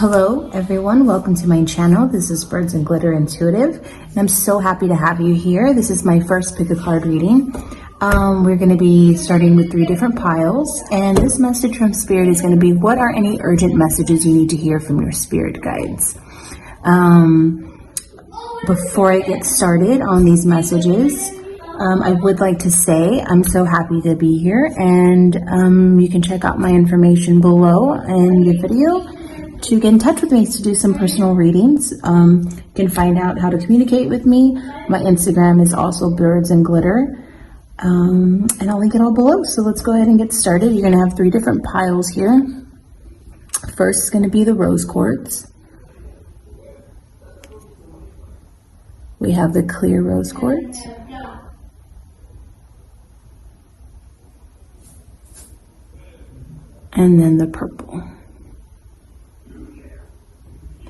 Hello everyone, welcome to my channel. This is BirdsnGlitter Intuitive, and I'm so happy to have you here. This is my first pick a card reading. We're going to be starting with 3 different piles, and this message from Spirit is going to be, what are any urgent messages you need to hear from your spirit guides? Before I get started on these messages, I would like to say I'm so happy to be here, and you can check out my information below in the video to get in touch with me to do some personal readings. You can find out how to communicate with me. My Instagram is also BirdsnGlitter, and I'll link it all below. So let's go ahead and get started. You're going to have 3 different piles here. First is going to be the rose quartz. We have the clear rose quartz. And then the purple.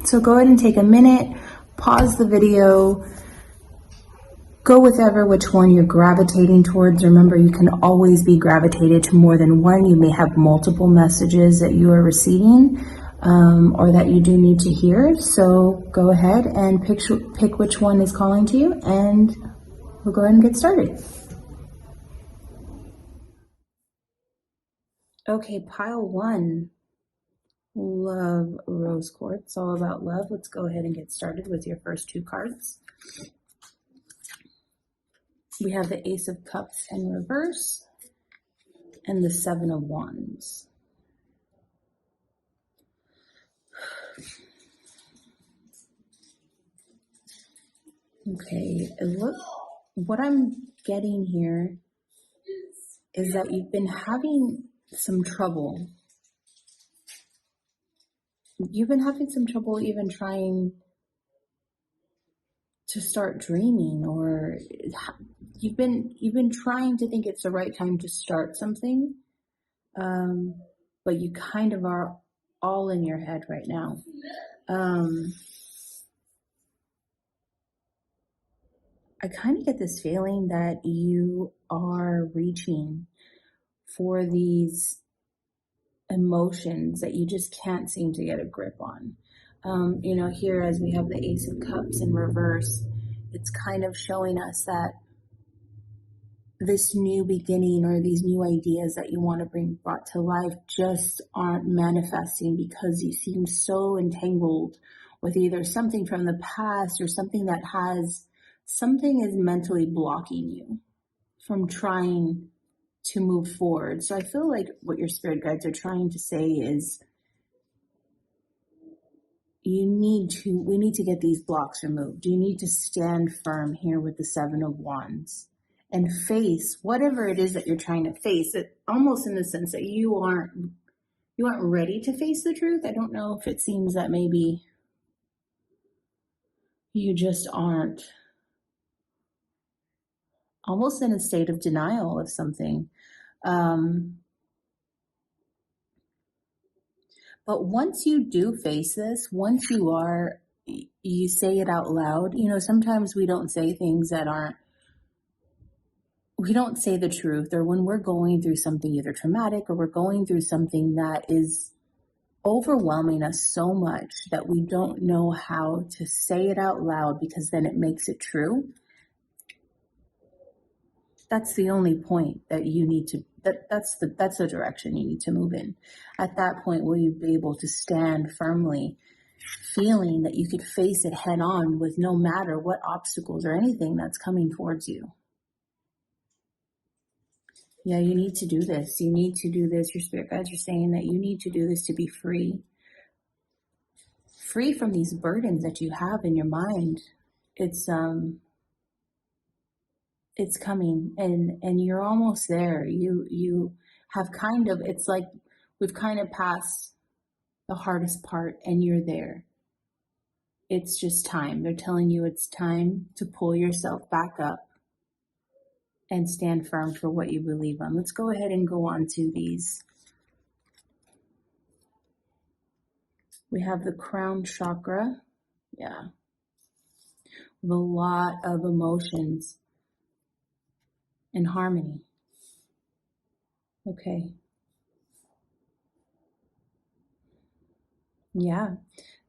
So go ahead and take a minute, pause the video, go with which one you're gravitating towards. Remember, you can always be gravitated to more than one. You may have multiple messages that you are receiving or that you do need to hear. So go ahead and pick which one is calling to you, and we'll go ahead and get started. Okay, pile 1. Love rose quartz, all about love. Let's go ahead and get started with your first 2 cards. We have the Ace of Cups in reverse and the 7 of Wands. Okay, look, what I'm getting here is that you've been having some trouble. You've been having some trouble even trying to start dreaming, or you've been trying to think it's the right time to start something, but you kind of are all in your head right now. I kind of get this feeling that you are reaching for these emotions that you just can't seem to get a grip on. Here as we have the Ace of Cups in reverse, it's kind of showing us that this new beginning or these new ideas that you want to bring brought to life just aren't manifesting because you seem so entangled with either something from the past or something is mentally blocking you from trying to move forward. So I feel like what your spirit guides are trying to say is we need to get these blocks removed. You need to stand firm here with the 7 of Wands and face whatever it is that you're trying to face. It almost in the sense that you aren't ready to face the truth. I don't know if it seems that maybe you just aren't, almost in a state of denial of something. But once you do face this, once you say it out loud, sometimes we don't say things we don't say the truth, or when we're going through something either traumatic or we're going through something that is overwhelming us so much that we don't know how to say it out loud because then it makes it true. That's the only point that you need to, that's the direction you need to move in. At that point, will you be able to stand firmly, feeling that you could face it head on with no matter what obstacles or anything that's coming towards you. Yeah, you need to do this. You need to do this. Your spirit guides are saying that you need to do this to be free. Free from these burdens that you have in your mind. It's coming, and you're almost there. You have it's like we've kind of passed the hardest part and you're there. It's just time. They're telling you it's time to pull yourself back up and stand firm for what you believe on. Let's go ahead and go on to these. We have the crown chakra. Yeah. With a lot of emotions and harmony. Okay. Yeah.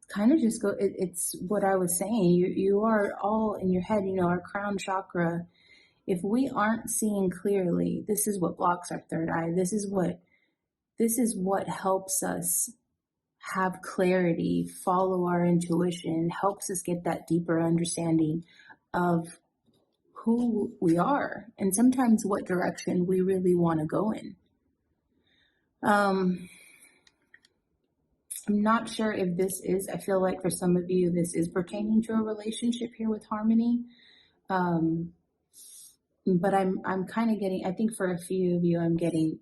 Kind of just go, it's what I was saying. You are all in your head, our crown chakra. If we aren't seeing clearly, this is what blocks our third eye. This is what helps us have clarity, follow our intuition, helps us get that deeper understanding of who we are and sometimes what direction we really want to go in. I'm not sure if I feel like for some of you, this is pertaining to a relationship here with harmony. But I'm kind of getting, I think for a few of you, I'm getting,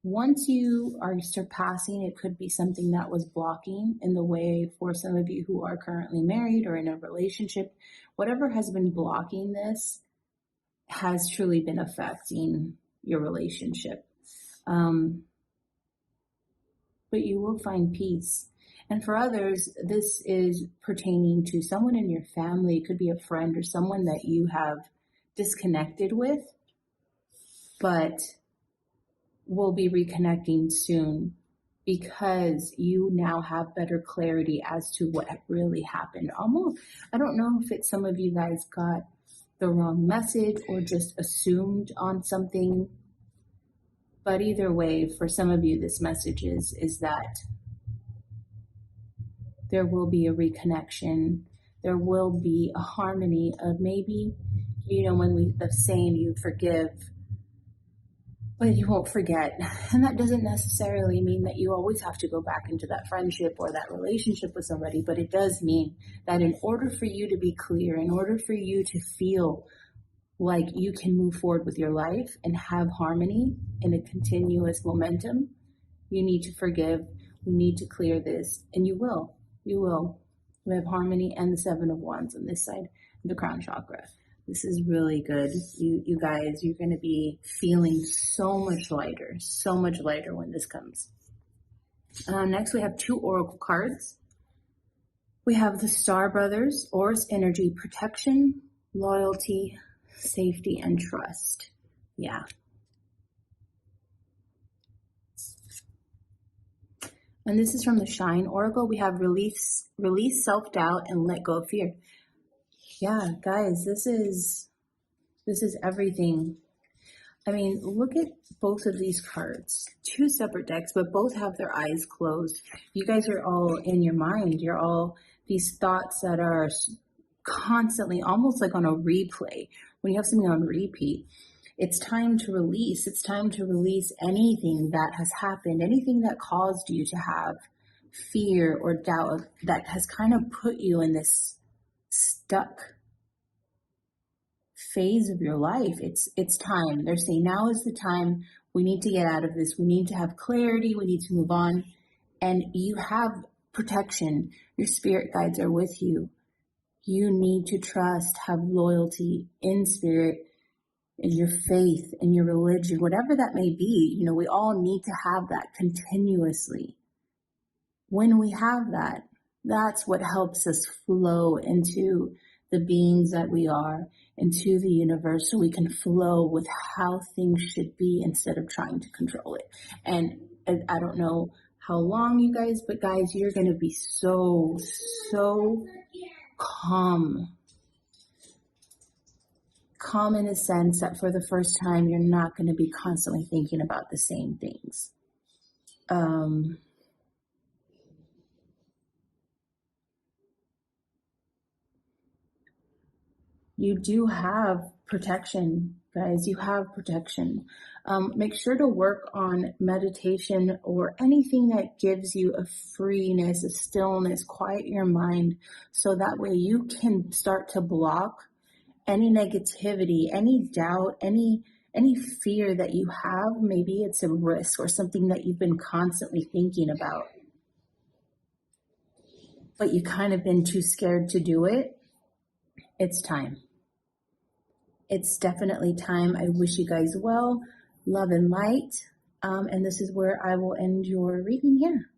once you are surpassing, it could be something that was blocking in the way for some of you who are currently married or in a relationship. Whatever has been blocking this has truly been affecting your relationship. But you will find peace. And for others, this is pertaining to someone in your family. It could be a friend or someone that you have disconnected with, but will be reconnecting soon because you now have better clarity as to what really happened. Almost, I don't know if it's some of you guys got the wrong message or just assumed on something. But either way, for some of you, this message is that there will be a reconnection. There will be a harmony of maybe, when the saying, you forgive, but you won't forget. And that doesn't necessarily mean that you always have to go back into that friendship or that relationship with somebody, but it does mean that in order for you to be clear, in order for you to feel like you can move forward with your life and have harmony in a continuous momentum, you need to forgive. We need to clear this, and you will. You will. We have harmony and the Seven of Wands on this side, the crown chakra. This is really good. You guys, you're going to be feeling so much lighter when this comes. Next, we have 2 oracle cards. We have the Star Brothers, Or's energy, protection, loyalty, safety, and trust. Yeah. And this is from the Shine Oracle. We have release self-doubt, and let go of fear. Yeah, guys, this is everything. I mean, look at both of these cards. 2 separate decks, but both have their eyes closed. You guys are all in your mind. You're all these thoughts that are constantly, almost like on a replay. When you have something on repeat, it's time to release. It's time to release anything that has happened, anything that caused you to have fear or doubt that has kind of put you in this stuck phase of your life. It's time. They're saying now is the time. We need to get out of this. We need to have clarity. We need to move on. And you have protection. Your spirit guides are with you. You need to trust, have loyalty in spirit, in your faith, in your religion, whatever that may be. We all need to have that continuously. When we have that, that's what helps us flow into the beings that we are, into the universe, so we can flow with how things should be instead of trying to control it. And I don't know how long you guys, but guys, you're going to be so calm. Calm in a sense that for the first time, you're not going to be constantly thinking about the same things. You do have protection, guys. You have protection. Make sure to work on meditation or anything that gives you a freeness, a stillness, quiet your mind, so that way you can start to block any negativity, any doubt, any fear that you have. Maybe it's a risk or something that you've been constantly thinking about, but you kind of been too scared to do it. It's time. It's definitely time. I wish you guys well, love and light. And this is where I will end your reading here.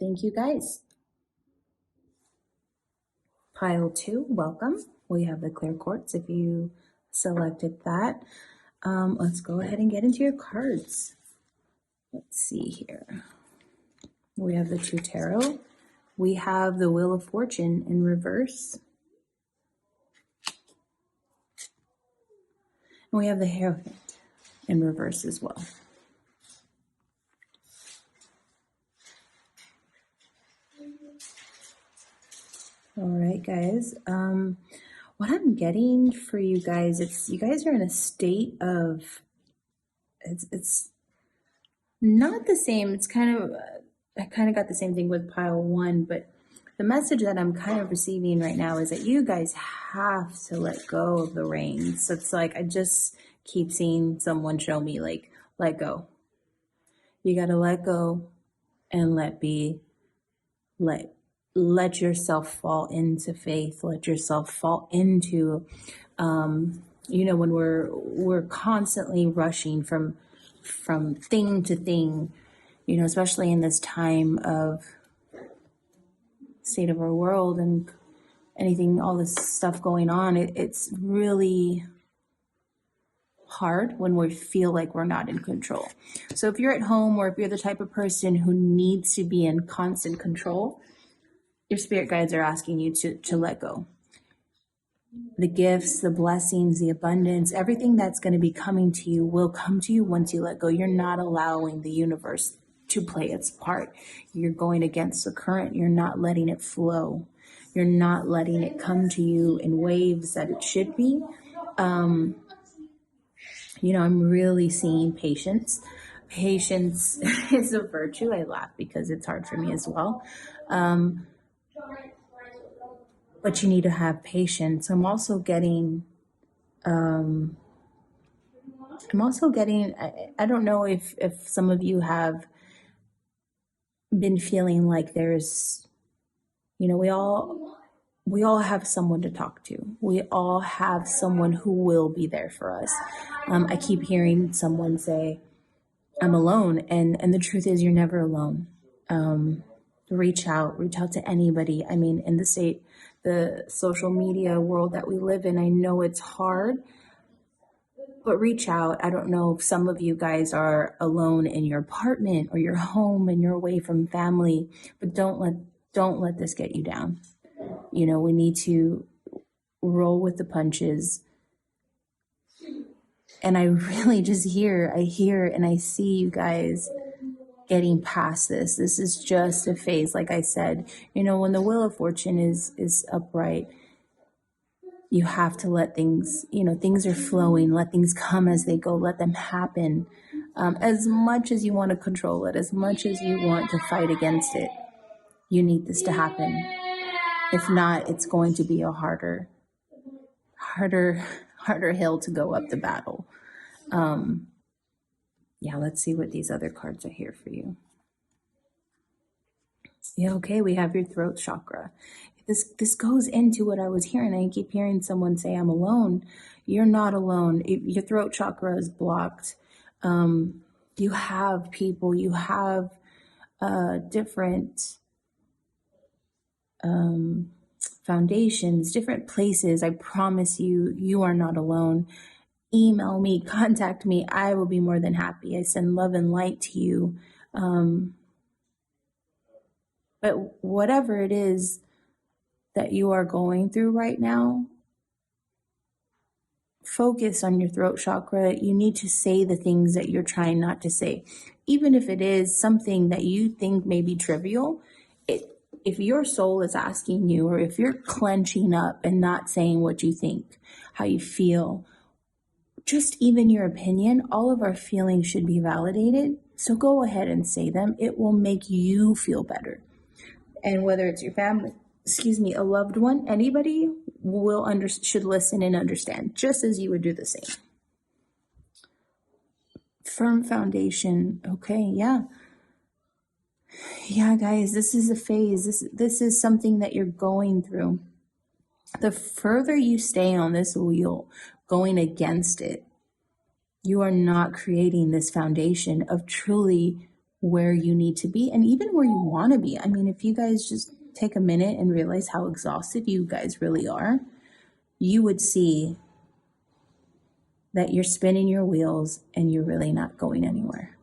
Thank you, guys. Pile 2, welcome. We have the clear quartz if you selected that. Let's go ahead and get into your cards. Let's see here. We have the True Tarot, we have the Wheel of Fortune in reverse. And we have the Hierophant in reverse as well. All right, guys. What I'm getting for you guys, you guys are in a state of, it's not the same. It's kind of, I kind of got the same thing with pile one, but the message that I'm kind of receiving right now is that you guys have to let go of the reins. So it's like, I just keep seeing someone show me, like, let go. You got to let go and let be. Let yourself fall into faith. Let yourself fall into, when we're constantly rushing from thing to thing, especially in this time of state of our world and all this stuff going on, it's really hard when we feel like we're not in control. So if you're at home, or if you're the type of person who needs to be in constant control, your spirit guides are asking you to let go. The gifts, the blessings, the abundance, everything that's going to be coming to you will come to you once you let go. You're not allowing the universe to play its part. You're going against the current. You're not letting it flow. You're not letting it come to you in waves that it should be. I'm really seeing patience. Patience is a virtue. I laugh because it's hard for me as well. But you need to have patience. I'm also getting, I don't know if some of you have been feeling like there's, we all have someone to talk to. We all have someone who will be there for us. I keep hearing someone say, I'm alone. And the truth is, you're never alone. Reach out to anybody. I mean, in the social media world that we live in, I know it's hard, but reach out. I don't know if some of you guys are alone in your apartment or your home and you're away from family, but don't let this get you down. We need to roll with the punches. And I really just I hear and I see you guys getting past this. This is just a phase. Like I said, when the Wheel of Fortune is upright, you have to let things, things are flowing, let things come as they go, let them happen. As much as you want to control it, as much as you want to fight against it, you need this to happen. If not, it's going to be a harder hill to go up the battle. Let's see what these other cards are here for you. Yeah, okay, we have your throat chakra. This goes into what I was hearing. I keep hearing someone say, I'm alone. You're not alone. Your throat chakra is blocked. You have people, you have different foundations, different places. I promise you, you are not alone. Email me, contact me. I will be more than happy. I send love and light to you. But whatever it is that you are going through right now, focus on your throat chakra. You need to say the things that you're trying not to say. Even if it is something that you think may be trivial, if your soul is asking you, or if you're clenching up and not saying what you think, how you feel, just even your opinion, all of our feelings should be validated. So go ahead and say them. It will make you feel better. And whether it's your family, a loved one, anybody should listen and understand, just as you would do the same. Firm foundation. Okay, yeah. Yeah, guys, this is a phase. This is something that you're going through. The further you stay on this wheel, going against it, you are not creating this foundation of truly where you need to be and even where you want to be. I mean, if you guys just take a minute and realize how exhausted you guys really are, you would see that you're spinning your wheels and you're really not going anywhere.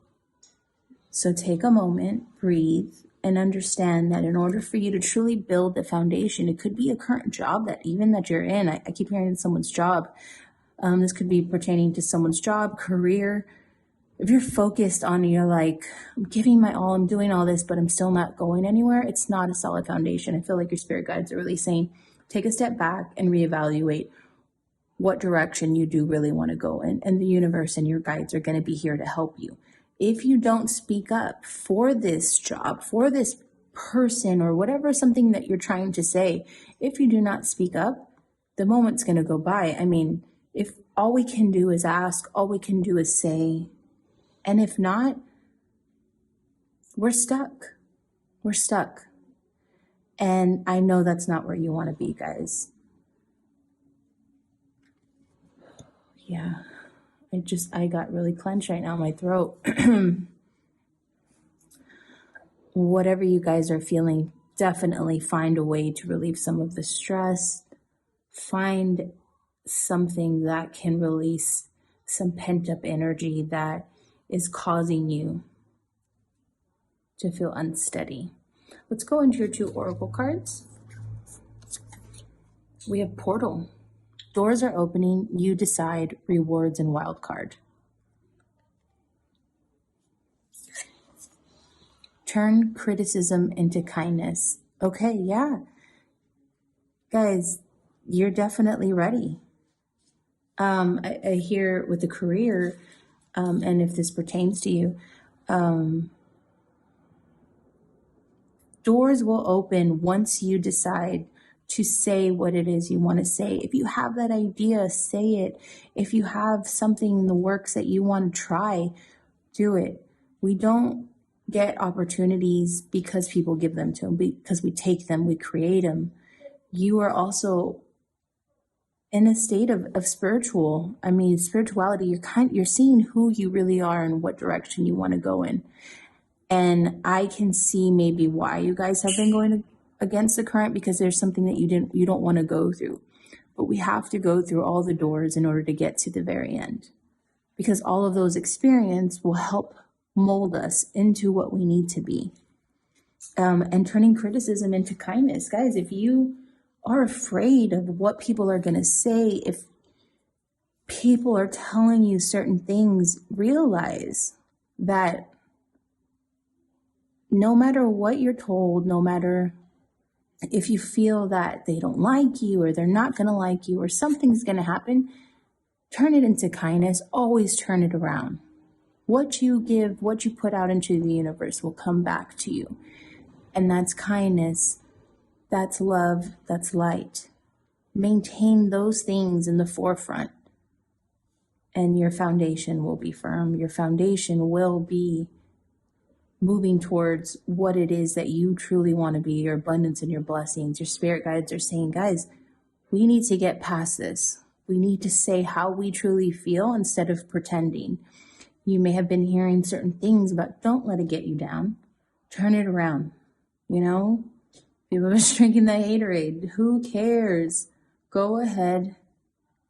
So take a moment, breathe, and understand that in order for you to truly build the foundation, it could be a current job that you're in. I keep hearing someone's job. This could be pertaining to someone's job, career. If you're focused on, you're like, I'm giving my all, I'm doing all this, but I'm still not going anywhere, it's not a solid foundation. I feel like your spirit guides are really saying, take a step back and reevaluate what direction you do really want to go in. And the universe and your guides are going to be here to help you. If you don't speak up for this job, for this person, or whatever something that you're trying to say, if you do not speak up, the moment's going to go by. I mean, if all we can do is ask, all we can do is say, and if not, we're stuck. We're stuck. And I know that's not where you want to be, guys. Yeah, I got really clenched right now in my throat. Whatever you guys are feeling, definitely find a way to relieve some of the stress. Find something that can release some pent-up energy that is causing you to feel unsteady. Let's go into your 2 oracle cards. We have portal. Doors are opening, you decide, rewards, and wild card. Turn criticism into kindness. Okay, yeah. Guys, you're definitely ready. I hear with the career, and if this pertains to you, doors will open once you decide to say what it is you want to say. If you have that idea, say it. If you have something in the works that you want to try, do it. We don't get opportunities because people give them to them, because we take them, we create them. You are also in a state of spirituality. You're seeing who you really are and what direction you want to go in. And I can see maybe why you guys have been going against the current, because there's something that you don't want to go through. But we have to go through all the doors in order to get to the very end, because all of those experiences will help mold us into what we need to be. And turning criticism into kindness. Guys, if you are afraid of what people are going to say, if people are telling you certain things, realize that no matter what you're told, no matter if you feel that they don't like you or they're not going to like you or something's going to happen, turn it into kindness. Always turn it around. What you give, what you put out into the universe will come back to you. And that's kindness. That's love. That's light. Maintain those things in the forefront, and your foundation will be firm. Your foundation will be moving towards what it is that you truly want to be, your abundance and your blessings. Your spirit guides are saying, guys, we need to get past this. We need to say how we truly feel instead of pretending. You may have been hearing certain things about, don't let it get you down. Turn it around. People are drinking the haterade. Who cares? Go ahead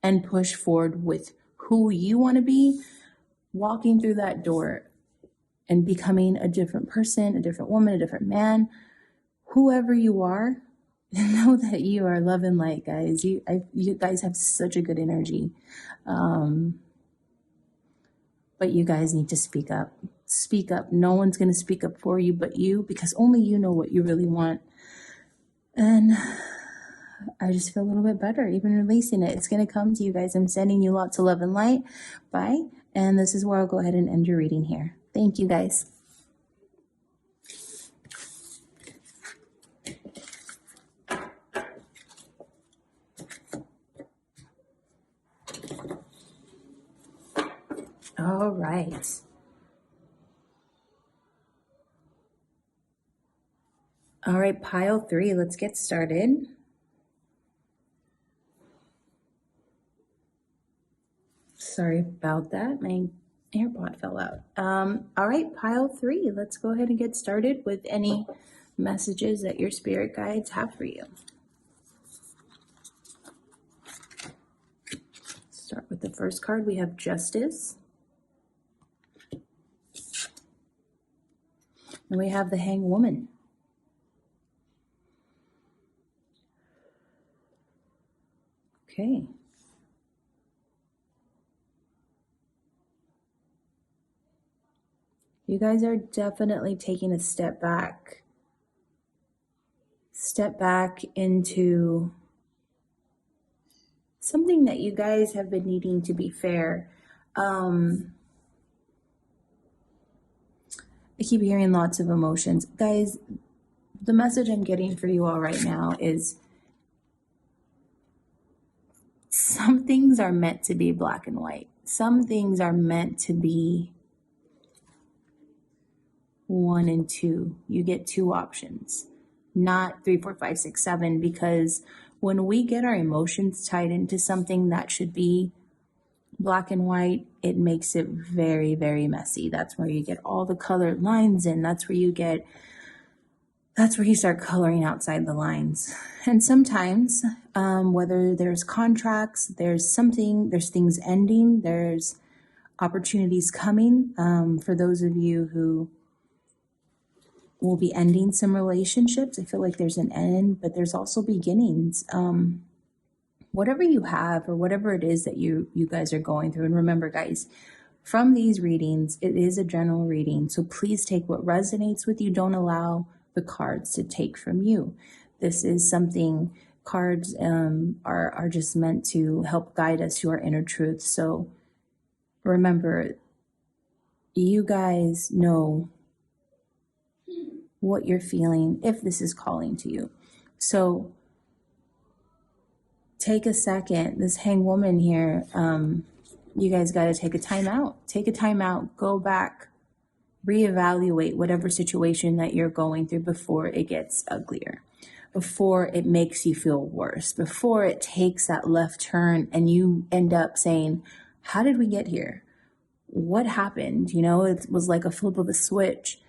and push forward with who you want to be, walking through that door and becoming a different person, a different woman, a different man, whoever you are. Know that you are love and light, guys. You guys have such a good energy. But you guys need to speak up. Speak up. No one's going to speak up for you but you, because only you know what you really want. And I just feel a little bit better even releasing it. It's going to come to you guys. I'm sending you lots of love and light. Bye. And this is where I'll go ahead and end your reading here. Thank you, guys. All right. All right, pile 3, let's get started. Sorry about that. My AirPod fell out. All right, pile 3, let's go ahead and get started with any messages that your spirit guides have for you. Start with the first card. We have Justice. And we have the Hanged Woman. Okay. You guys are definitely taking a step back. Step back into something that you guys have been needing to be fair. I keep hearing lots of emotions. Guys, the message I'm getting for you all right now is some things are meant to be black and white. Some things are meant to be 1 and 2. You get 2 options, not 3, 4, 5, 6, 7, because when we get our emotions tied into something that should be black and white, it makes it very, very messy. That's where you get all the colored lines in. That's where you start coloring outside the lines. And sometimes, whether there's contracts, there's things ending, there's opportunities coming. For those of you who will be ending some relationships, I feel like there's an end, but there's also beginnings. Whatever you have or whatever it is that you guys are going through. And remember, guys, from these readings, it is a general reading. So please take what resonates with you. Don't allow the cards to take from you. This is something, cards are just meant to help guide us to our inner truth. So remember, you guys know what you're feeling if this is calling to you. So take a second. This hanged woman here, you guys got to take a time out. Take a time out. Go back. Reevaluate whatever situation that you're going through before it gets uglier, before it makes you feel worse, before it takes that left turn and you end up saying, how did we get here? What happened? It was like a flip of a switch.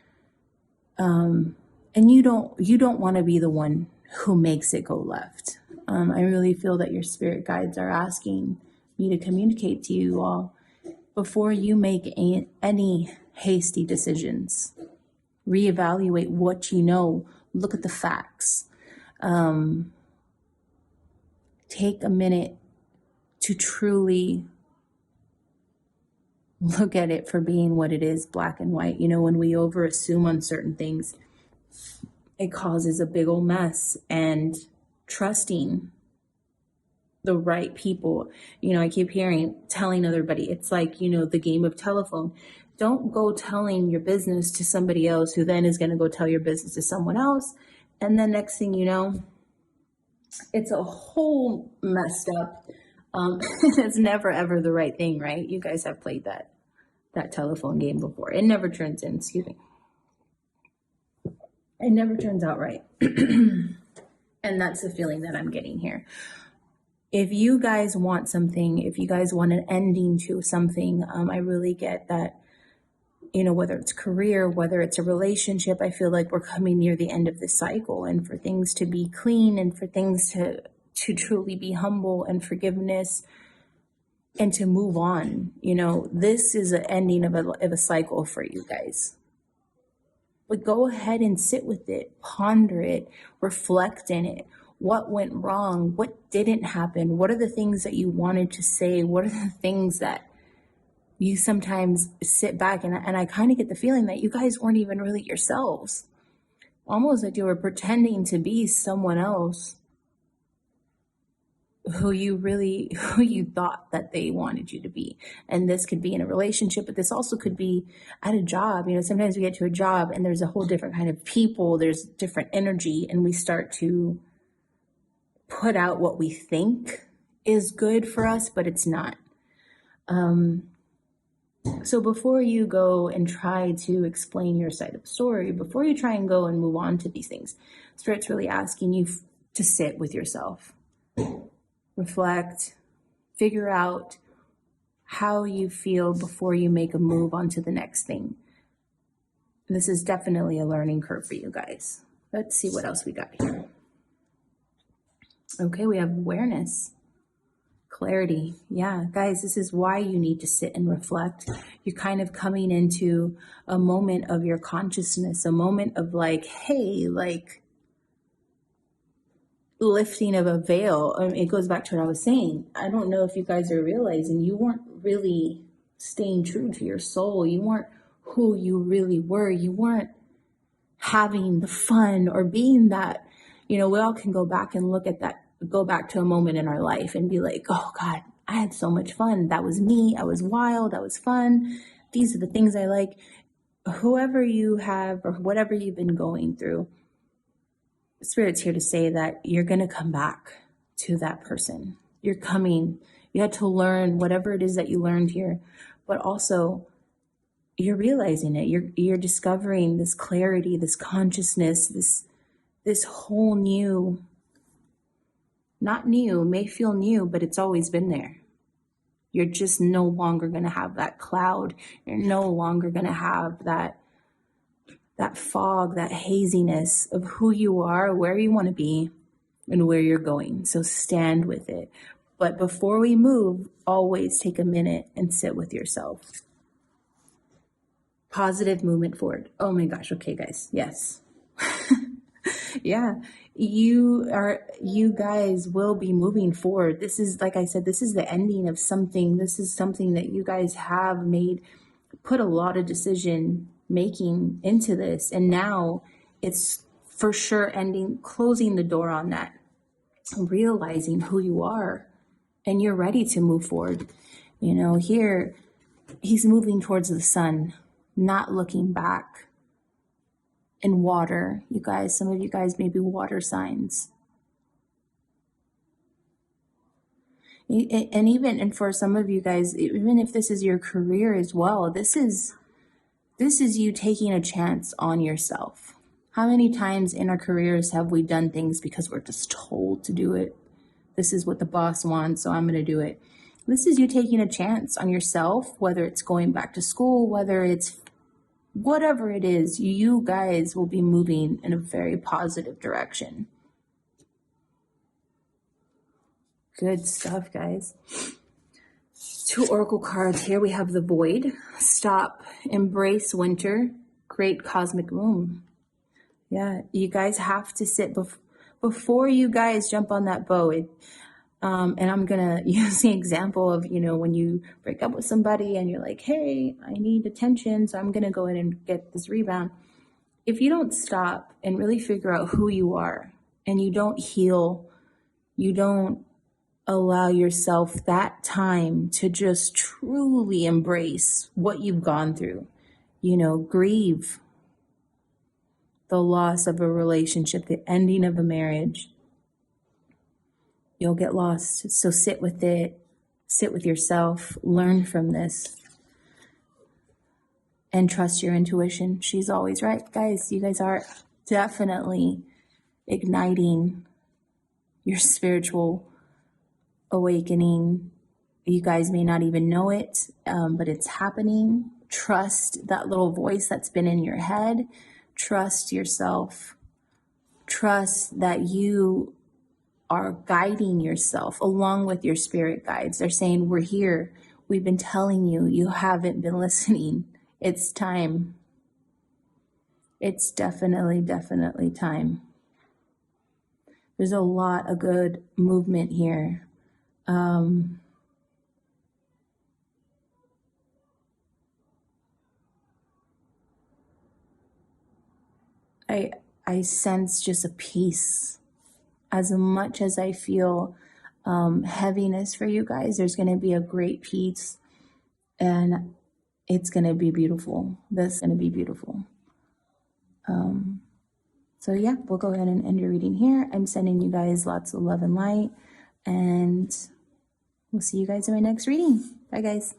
And you don't want to be the one who makes it go left. I really feel that your spirit guides are asking me to communicate to you all before you make any hasty decisions. Reevaluate what you know. Look at the facts. Take a minute to truly look at it for being what it is, black and white. When we overassume on certain things, it causes a big old mess. And trusting the right people, I keep telling everybody, it's like, the game of telephone. Don't go telling your business to somebody else who then is going to go tell your business to someone else. And then next thing you know, it's a whole messed up. It's never, ever the right thing, right? You guys have played that telephone game before. It never turns in, it never turns out right. And that's the feeling that I'm getting here. If you guys want something, if you guys want an ending to something, I really get that, whether it's career, whether it's a relationship, I feel like we're coming near the end of the cycle, and for things to be clean and for things to truly be humble and forgiveness and to move on. This is an ending of a cycle for you guys. But go ahead and sit with it, ponder it, reflect in it. What went wrong? What didn't happen? What are the things that you wanted to say? What are the things that you sometimes sit back and I kind of get the feeling that you guys weren't even really yourselves. Almost like you were pretending to be someone else who you thought that they wanted you to be. And this could be in a relationship, but this also could be at a job. Sometimes we get to a job and there's a whole different kind of people, there's different energy, and we start to put out what we think is good for us, but it's not. So before you go and try to explain your side of the story, before you try and go and move on to these things, Spirit's really asking you to sit with yourself, reflect, figure out how you feel before you make a move on to the next thing. This is definitely a learning curve for you guys. Let's see what else we got here. Okay, we have awareness. Clarity. Yeah, guys, this is why you need to sit and reflect. You're kind of coming into a moment of your consciousness, a moment of like, hey, like lifting of a veil. It goes back to what I was saying. I don't know if you guys are realizing you weren't really staying true to your soul. You weren't who you really were. You weren't having the fun or being that, we all can go back and look at that, go back to a moment in our life and be like, oh God, I had so much fun. That was me. I was wild. That was fun. These are the things I like. Whoever you have or whatever you've been going through, Spirit's here to say that you're going to come back to that person. You're coming. You had to learn whatever it is that you learned here, but also you're realizing it. You're discovering this clarity, this consciousness, this whole new, not new, may feel new, but it's always been there. You're just no longer going to have that cloud. You're no longer going to have that fog, that haziness of who you are, where you want to be, and where you're going. So stand with it. But before we move, always take a minute and sit with yourself. Positive movement forward. Oh my gosh. Okay, guys. Yes. Yeah. You guys will be moving forward. This is, like I said, this is the ending of something. This is something that you guys have put a lot of decision making into this. And now it's for sure closing the door on that, realizing who you are, and you're ready to move forward. Here he's moving towards the sun, not looking back. And water, you guys, some of you guys may be water signs. And for some of you guys, even if this is your career as well, this is you taking a chance on yourself. How many times in our careers have we done things because we're just told to do it? This is what the boss wants, so I'm going to do it. This is you taking a chance on yourself, whether it's going back to school, whether it's whatever it is, you guys will be moving in a very positive direction. Good stuff, guys. 2 oracle cards. Here we have the Void. Stop. Embrace winter. Great cosmic womb. Yeah, you guys have to sit before you guys jump on that boat. And I'm going to use the example of, when you break up with somebody and you're like, hey, I need attention, so I'm going to go in and get this rebound. If you don't stop and really figure out who you are, and you don't heal, you don't allow yourself that time to just truly embrace what you've gone through, grieve the loss of a relationship, the ending of a marriage, you'll get lost. So sit with it, sit with yourself, learn from this, and trust your intuition. She's always right. Guys, you guys are definitely igniting your spiritual awakening. You guys may not even know it, but it's happening. Trust that little voice that's been in your head. Trust yourself. Trust that you are guiding yourself along with your spirit guides. They're saying, we're here. We've been telling you, you haven't been listening. It's time. It's definitely time. There's a lot of good movement here. I sense just a peace. As much as I feel heaviness for you guys, there's going to be a great peace, and it's going to be beautiful. This is going to be beautiful. So yeah, we'll go ahead and end your reading here. I'm sending you guys lots of love and light, and we'll see you guys in my next reading. Bye, guys.